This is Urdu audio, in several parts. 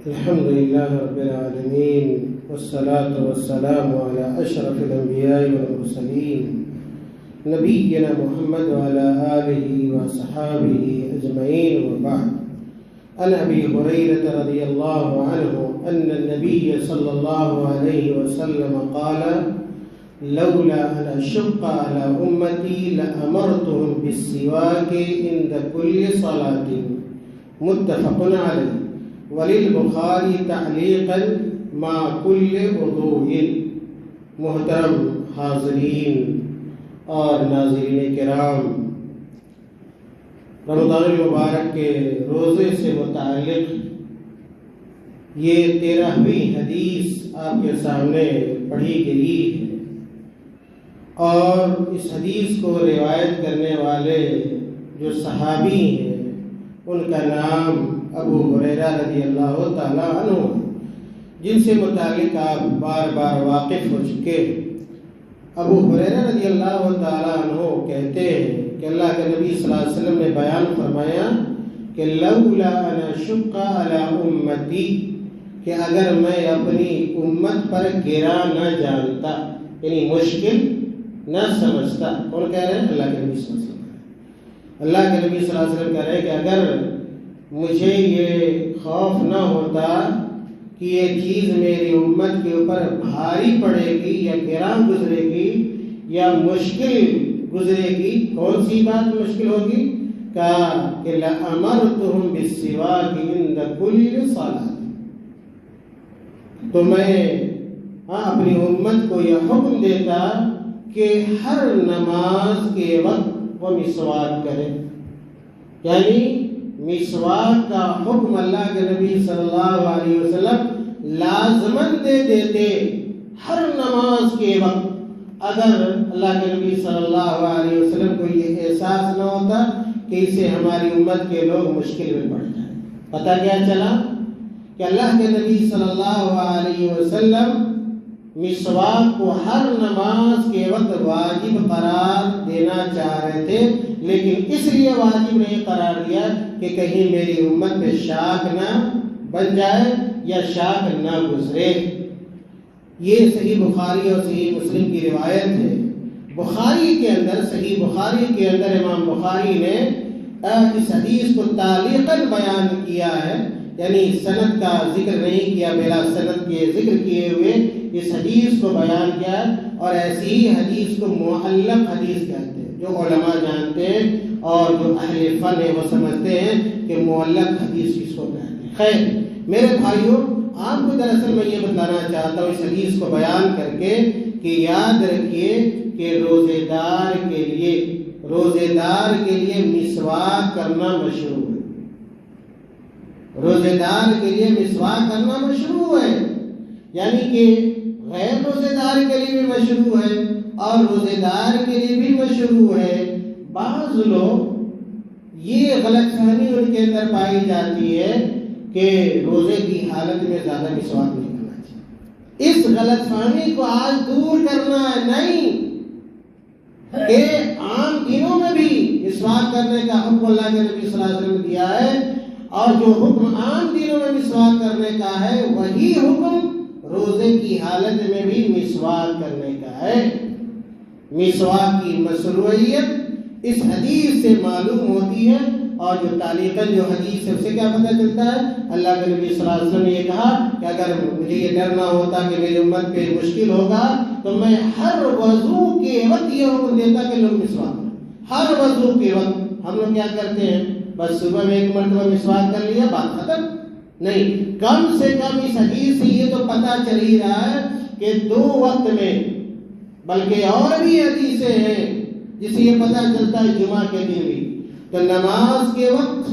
الحمد لله رب العالمين والصلاة والسلام على أشرف الأنبياء والمرسلين نبينا محمد وعلى آله وصحابه أجمعين وبعد. عن أبي هريرة رضي الله عنه أن النبي صلى الله عليه وسلم قال: لولا أن أشق على أمتي لأمرتهم بالسواك عند كل صلاة. متفق عليه. وللبخاری تعلیقا مع کل وضوء. محترم حاضرین اور ناظرین کرام، رمضان المبارک کے روزے سے متعلق یہ 13ویں حدیث آپ کے سامنے پڑھی گئی ہے، اور اس حدیث کو روایت کرنے والے جو صحابی ہیں ان کا نام ابو ہریرہ رضی اللہ تعالیٰ عنہ، جن سے متعلق آپ بار بار واقف ہو چکے. ابو ہریرہ رضی اللہ تعالیٰ عنہ کہتے ہیں کہ اللہ کے نبی صلی اللہ علیہ وسلم نے بیان فرمایا کہ لولا ان اشق علی امتی، کہ اگر میں اپنی امت پر گرا نہ جانتا، یعنی مشکل نہ سمجھتا. کون کہہ رہے ہیں؟ اللہ کے نبی صلی اللہ علیہ وسلم. اللہ کے نبی صلی اللہ علیہ وسلم کہہ رہے ہیں کہ اگر مجھے یہ خوف نہ ہوتا کہ یہ چیز میری امت کے اوپر بھاری پڑے گی یا گراں گزرے گی یا مشکل گزرے گی. کون سی بات مشکل ہوگی؟ کہا کہ لَأَمَرْتُهُمْ بِالسِّوَاكِ عِنْدَ كُلِّ صَلَاةٍ. تو میں اپنی امت کو یہ حکم دیتا کہ ہر نماز کے وقت وہ مسواک کرے. یعنی مسواک کا حکم اللہ کے نبی صلی اللہ علیہ وسلم لازماً دے دیتے ہر نماز کے وقت. اگر اللہ کے نبی صلی اللہ علیہ وسلم کو یہ احساس نہ ہوتا کہ اسے ہماری امت کے لوگ مشکل میں پڑ جائیں. پتہ کیا چلا کہ اللہ کے نبی صلی اللہ علیہ وسلم مسواک کو ہر نماز کے وقت واجب قرار دینا چاہ رہے تھے، لیکن اس لیے واجب نہیں قرار دیا کہ کہیں میری امت پہ شاک نہ بن جائے یا شاک نہ گزرے. یہ صحیح بخاری اور صحیح مسلم کی روایت ہے. بخاری کے اندر، صحیح بخاری کے اندر امام بخاری نے اس حدیث کو تعلیقاً بیان کیا ہے، یعنی سند کا ذکر نہیں کیا، بلا سند کے ذکر کیے ہوئے اس حدیث کو بیان کیا. اور ایسی ہی حدیث کو معلق حدیث کہتے ہیں. جو علماء جانتے ہیں اور جو اہل فن ہے وہ سمجھتے ہیں کہ معلق حدیث کس کو کہتے ہیں. خیر میرے بھائیوں، آپ کو دراصل میں یہ بتانا چاہتا ہوں اس حدیث کو بیان کر کے کہ یاد رکھیے کہ روزے دار کے لیے مسواک کرنا مشروع ہے. روزے دار کے لیے مسواک کرنا مشروع ہے، یعنی کہ غیر روزے دار کے لیے بھی مشروع ہے اور روزے دار کے لیے بھی مشروع ہے. بعض لوگ یہ غلط فہمی ان کے اندر پائی جاتی ہے کہ روزے کی حالت میں زیادہ مسواک نہیں کرنا چاہیے. اس غلط فہمی کو آج دور کرنا ہے. نہیں کہ عام دنوں میں بھی مسواک کرنے کا حکم اللہ کے نبی صلی اللہ علیہ وسلم نے دیا ہے، اور جو حکم عام دنوں میں مسواک کرنے کا ہے وہی حکم روزے کی حالت میں بھی مسواک کرنے کا ہے. مسواک کی مشروعیت اس حدیث سے معلوم ہوتی ہے، اور جو تعلیقاً جو حدیث ہے اسے کیا پتہ چلتا ہے؟ اللہ کے نبی صلی اللہ علیہ وسلم نے یہ کہا کہ اگر مجھے یہ ڈر نہ ہوتا کہ میری امت پہ مشکل ہوگا تو میں ہر وضو کے وقت یہ حکم دیتا کہ لوگ مسواک کریں. ہر وضو کے وقت. ہم لوگ کیا کرتے ہیں؟ بس صبح میں ایک مرتبہ مسواک کر لیا، بات ختم. نہیں، کم سے کم اس حدیث سے یہ تو پتہ چل ہی رہا ہے کہ 2 وقت میں، بلکہ اور بھی حدیثیں ہیں جس سے یہ پتہ چلتا ہے جمعہ کے دن بھی. تو نماز کے وقت،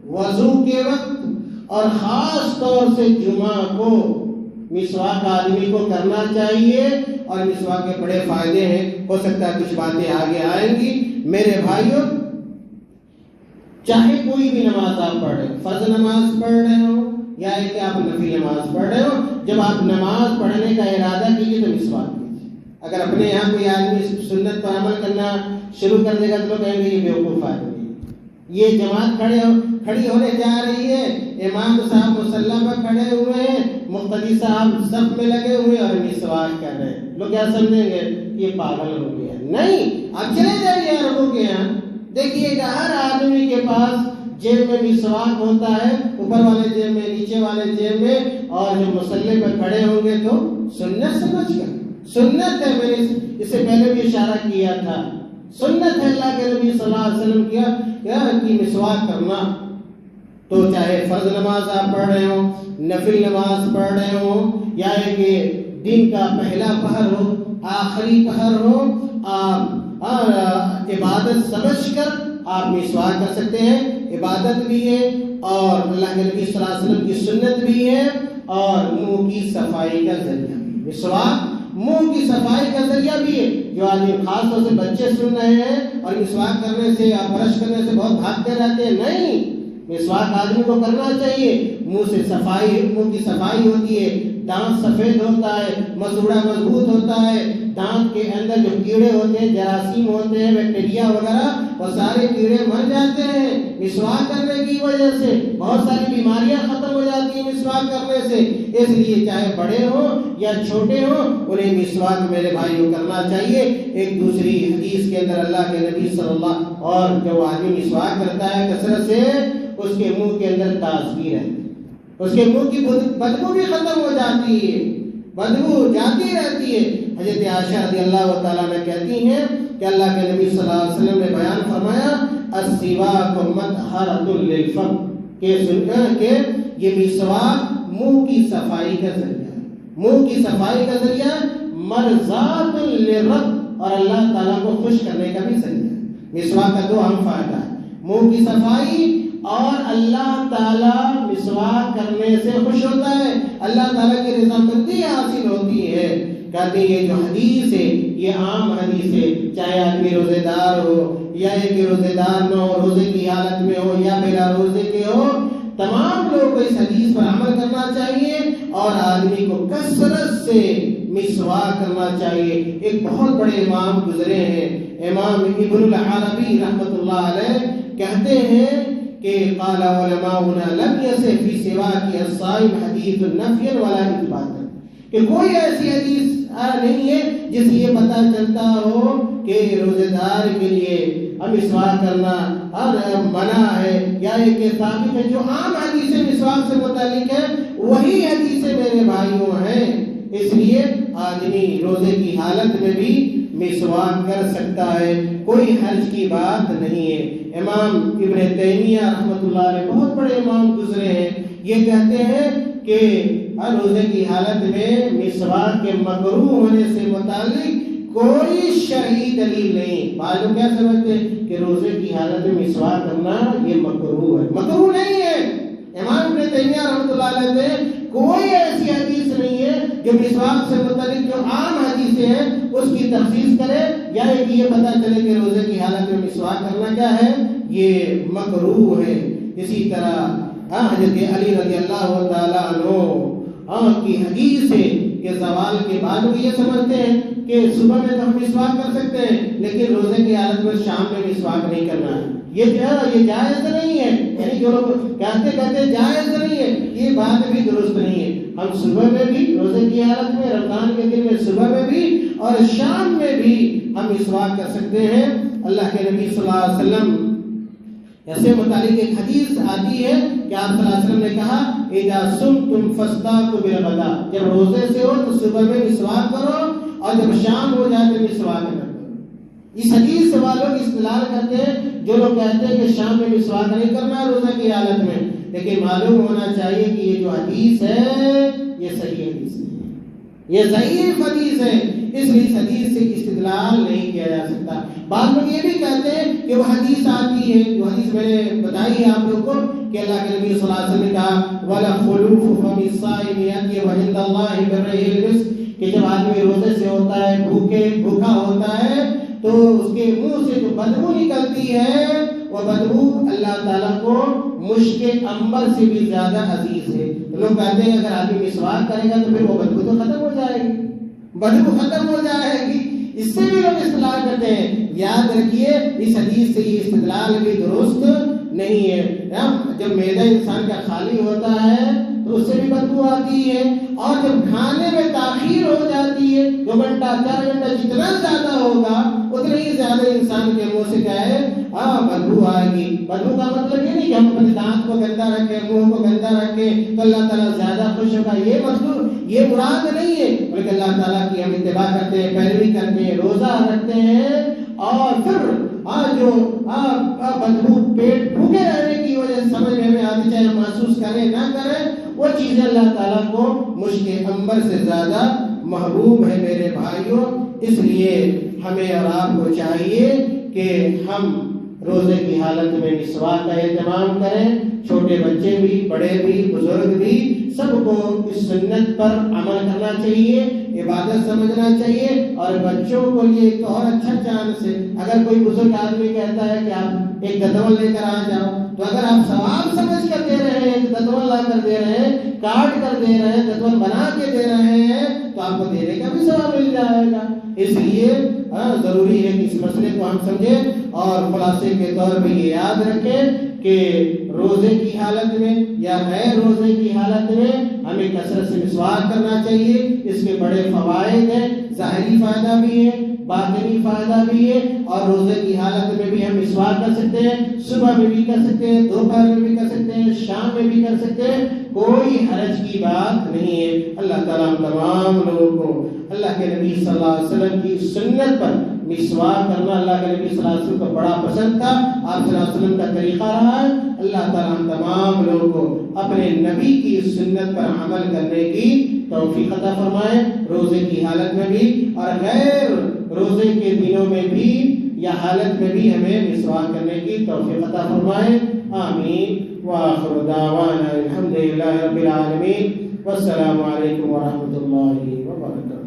وضو کے وقت، اور خاص طور سے جمعہ کو مسواک آدمی کو کرنا چاہیے. اور مسواک کے بڑے فائدے ہیں، ہو سکتا ہے کچھ باتیں آگے آئیں گی. میرے بھائیوں، چاہے کوئی بھی نماز آپ پڑھ رہے ہو، فرض نماز پڑھ رہے ہو یا کہ آپ نفلی نماز پڑھ رہے ہو، جب آپ نماز پڑھنے کا ارادہ کیجیے تو مسواک کیجیے. اگر اپنے یہاں کوئی آدمی سنت پر عمل کرنا شروع کر دے گا تو لوگ کہیں گے یہ بیوقوف آدمی. یہ جماعت کھڑی ہونے جا رہی ہے، امام صاحب مصلی پر کھڑے ہوئے ہیں، مقتدی صاحب صف میں لگے ہوئے اور مسواک کر رہے ہیں، لوگ کیا سمجھیں گے؟ یہ پاگل ہو گیا۔ نہیں، آپ چلے جائیے عربوں کے یہاں، دیکھیے کہ ہر آدمی کے پاس جیب میں مسواک ہوتا ہے، اوپر والے جیب میں، نیچے والے جیب میں، اور جو مصلی پہ کھڑے ہوں گے تو سنت سمجھ کر، سنت ہے، میں نے اس سے پہلے بھی اشارہ کیا تھا، سنت ہے اللہ کے نبی صلی اللہ علیہ وسلم کی مسواک کرنا۔ تو چاہے فرض نماز آپ پڑھ رہے ہوں، نفل نماز پڑھ رہے ہوں، یا کہ دن کا پہلا پہر ہو، آخری پہر ہو، آپ عبادت سمجھ کر آپ مسواک کر سکتے ہیں، عبادت بھی ہے اور اللہ کے نبی صلی اللہ علیہ وسلم کی سنت بھی ہے، اور منہ کی صفائی کا ذریعہ بھی۔ مسواک منہ کی صفائی کا ذریعہ بھی ہے۔ جو آدمی خاص طور سے بچے سن رہے ہیں اور مسواک کرنے سے یا برش کرنے سے بہت بھاگتے رہتے ہیں، نہیں، مسواک آدمی کو کرنا چاہیے۔ منہ سے صفائی، منہ کی صفائی ہوتی ہے، دانت سفید ہوتا ہے، مسوڑا مضبوط ہوتا ہے، دانت کے اندر جو کیڑے ہوتے ہیں، جراثیم ہوتے ہیں، بیکٹیریا وغیرہ، وہ سارے کیڑے مر جاتے ہیں مسواک کرنے کی وجہ سے۔ بہت ساری بیماریاں ختم ہو جاتی ہیں مسواک کرنے سے۔ اس لیے چاہے بڑے ہوں یا چھوٹے ہوں، انہیں مسواک میرے بھائیوں کرنا چاہیے۔ ایک دوسری حدیث کے اندر اللہ کے نبی صلی اللہ، اور جو آدمی مسواک کرتا ہے کثرت سے، اس کے منہ کے اندر تازگی رہتی ہے، اس کے منہ کی بدبو بھی ختم ہو جاتی ہے، بدبو جاتی رہتی ہے۔ حضرت عائشہ رضی اللہ تعالیٰ عنہ کہتی ہیں کہ اللہ کے نبی صلی اللہ علیہ وسلم نے بیان فرمایا، السواک مطہرۃ للفم، کہ یہ مسواک منہ کی صفائی کا ذریعہ ہے، منہ کی صفائی کا ذریعہ، مرضات للرب، اور اللہ تعالیٰ کو خوش کرنے کا بھی ذریعہ ہے۔ مسواک کا دو اہم فائدہ ہے، منہ کی صفائی، اور اللہ تعالیٰ مسواک کرنے سے خوش ہوتا ہے، اللہ تعالیٰ کی رضامندی حاصل ہوتی ہے۔ کہتے ہیں یہ جو حدیث ہے یہ عام حدیث ہے، چاہے آدمی روزے دار ہو یا کہ روزے دار نہ ہو، روزے کی حالت میں ہو یا بلا روزے کے ہو، تمام لوگوں کو اس حدیث پر عمل کرنا چاہیے، اور آدمی کو کثرت سے مسواک کرنا چاہیے۔ ایک بہت بڑے امام گزرے ہیں، امام ابن العربی رحمۃ اللہ علیہ، کہتے ہیں کہ قال علماؤنا لم يصح في سواك الصائم حديث نفي ولا اثبات، کہ کوئی ایسی حدیث نہیں ہے جس سے یہ پتہ چلتا ہو کہ روزے دار کے لیے مسواک کرنا منع ہے، یا کہ ثابت ہے۔ جو عام حدیثیں مسواک سے متعلق ہے وہی حدیثیں میرے بھائیوں ہیں، اس لیے آدمی روزے کی حالت میں بھی مسواک کر سکتا ہے، کوئی حرج کی بات نہیں ہے۔ امام ابن تیمیہ رحمۃ اللہ علیہ بہت بڑے امام گزرے ہیں، یہ کہتے ہیں کہ روزے کی حالت میں مسواک کے مکروہ ہونے سے متعلق کوئی شرعی دلیل نہیں۔ بعض لوگ کیا سمجھتے ہیں کہ روزے کی حالت میں مسواک کرنا یہ مکروہ ہے، مکروہ نہیں ہے۔ امام ابن تیمیہ رحمۃ اللہ علیہ نے کوئی ایسی حدیث نہیں ہے جو مسواک سے متعلق جو عام حدیثیں ہیں اس کی تخصیص کرے، یا کہ یہ پتہ چلے کہ روزے کی حالت میں مسواک کرنا کیا ہے، یہ مکروہ ہے۔ اسی طرح حضرت علی رضی اللہ تعالیٰ عنہ کی حدیث ہے کہ زوال کے بعد وہ یہ سمجھتے ہیں کہ صبح میں تو ہم مسواک کر سکتے ہیں لیکن روزے کی حالت میں شام میں مسواک نہیں کرنا ہے، یہ جائز نہیں ہے، یعنی جو لوگ کہتے جائز نہیں ہے، یہ بات بھی درست نہیں ہے۔ ہم صبح میں بھی روزے کی حالت میں، رمضان کے دن میں صبح میں بھی اور شام میں بھی ہم مسواک کر سکتے ہیں۔ اللہ کے نبی صلی اللہ علیہ وسلم ایسے متعلق ایک حدیث آتی ہے کہ آپ صلی اللہ علیہ وسلم نے کہا، اذا صمتم فاستاقوا بالغداء، جب روزے سے ہو تو صبح میں مسواک کرو اور جب شام ہو جائے تو مسواک نہ کرو۔ اس حدیث سے والوں استدلال کرتے ہیں جو لوگ کہتے ہیں کہ شام میں مسواک نہیں کرنا روزے کی حالت میں، لیکن معلوم ہونا چاہیے کہ یہ جو حدیث ہے یہ صحیح حدیث ہے، یہ ضعیف حدیث ہے، اس لیے اس حدیث سے استدلال نہیں کیا جا سکتا۔ بعض لوگ یہ بھی کہتے ہیں کہ وہ حدیث آتی ہے، جو حدیث میں نے بتائی ہے آپ لوگ کو کہ اللہ کے نبی صلی اللہ علیہ وسلم نے کہا وَلَا خُلُوفُ فَمِ الصَّائِمِ يَأْتِي وَعِندَ اللَّهِ بِالرِّيحِ الْمِسْكِ، کہ جب آدمی روزے سے ہوتا ہے، بھوکا ہوتا ہے، تو اس کے منہ سے جو بدبو نکلتی ہے وہ بدبو اللہ تعالیٰ کو مشک عنبر سے بھی زیادہ عزیز ہے۔ لوگ کہتے ہیں اگر آدمی مسواک کرے گا تو پھر وہ بدبو تو ختم ہو جائے گی، بدبو ختم ہو جائے گی، اس سے بھی لوگ استدلال کرتے ہیں۔ یاد رکھیے اس حدیث سے یہ استدلال بھی درست نہیں ہے۔ جب معدہ انسان کا خالی ہوتا ہے تو اس سے بھی بدبو آتی ہے، اور جب کھانے میں تاخیر ہو جاتی ہے 2 گھنٹہ 4 گھنٹہ جتنا زیادہ ہوگا اتنا ہی زیادہ انسان کے منہ سے کیا ہے بدبو آئے گی۔ بدبو کا مطلب یہ نہیں کہ ہم اپنے دانت کو گندا رکھیں، منہ کو گندا رکھیں تو اللہ تعالیٰ زیادہ خوش ہوگا، یہ مراد نہیں ہے، بلکہ اللہ تعالیٰ کی ہم اتباع کرتے ہیں، پیروی کرتے ہیں، روزہ رکھتے ہیں، اور پھر جو بدبو پیٹ بھوکے رہنے کی وجہ سے سمجھ میں ہمیں آتی، چاہے ہم محسوس کریں نہ کریں، وہ چیزیں اللہ تعالیٰ کو مشک عنبر سے زیادہ محبوب ہے میرے بھائیوں۔ اس لیے ہمیں اور آپ کو چاہیے کہ ہم روزے کی حالت میں مسواک کا اہتمام کریں، چھوٹے بچے بھی، بڑے بھی، بزرگ بھی، سب کو اس سنت پر عمل کرنا چاہیے، عبادت سمجھنا چاہیے۔ اور بچوں کو لیے ایک اور اچھا چانس ہے، اگر کوئی بزرگ آدمی کہتا ہے کہ آپ ایک دتول لے کر آ جاؤ، تو اگر آپ ثواب سمجھ کر دے رہے ہیں، ایک دتول لا کر دے رہے ہیں، کاٹ کر دے رہے ہیں، دتول بنا کے دے رہے ہیں، تو آپ کو دینے کا بھی ثواب مل جائے گا۔ اس لیے ضروری ہے کہ اس مسئلے کو ہم سمجھیں اور خلاصے کے طور پہ یہ یاد رکھیں کہ روزے کی حالت میں یا غیر روزے کی حالت میں ہمیں کثرت سے مسواک کرنا چاہیے۔ اس کے بڑے فوائد ہیں، ظاہری فائدہ بھی ہے، باطنی فائدہ بھی ہے، اور روزے کی حالت میں بھی ہم مسواک کر سکتے ہیں، صبح میں بھی کر سکتے ہیں، دوپہر میں بھی کر سکتے ہیں، شام میں بھی کر سکتے ہیں، کوئی حرج کی بات نہیں ہے۔ اللہ تعالیٰ ہم تمام لوگوں کو اللہ کے نبی صلی اللہ علیہ وسلم کی سنت پر مسواک کرنا اللہ کے نبی صلی اللہ علیہ وسلم کو بڑا پسند تھا، آپ صلی اللہ علیہ وسلم کا طریقہ رہا ہے۔ اللہ تعالیٰ ہم تمام لوگوں کو اپنے نبی کی سنت پر عمل کرنے کی توفیق عطا فرمائے، روزے کی حالت میں بھی اور غیر روزے کے دنوں میں بھی یا حالت میں بھی ہمیں مسواک کرنے کی توفیق عطا فرمائے۔ آمین۔ وآخر دعوانا الحمد للہ رب العالمین، والسلام علیکم ورحمۃ اللہ وبرکاتہ۔